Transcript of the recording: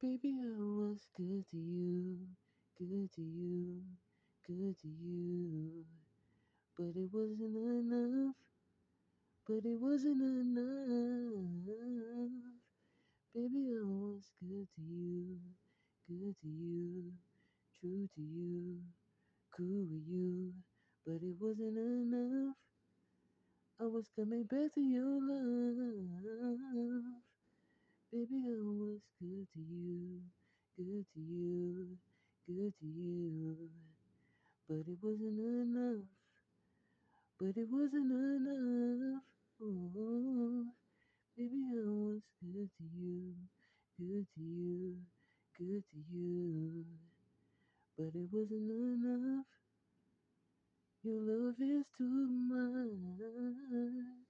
Baby, I was good to you, good to you, good to you. But it wasn't enough, but it wasn't enough. Baby, I was good to you, true to you, cool with you. But it wasn't enough. I was coming back to your love. Baby, I was good to you, good to you, good to you. But it wasn't enough, but it wasn't enough. Oh, baby, I was good to you, good to you, good to you. But it wasn't enough. Your love is too much.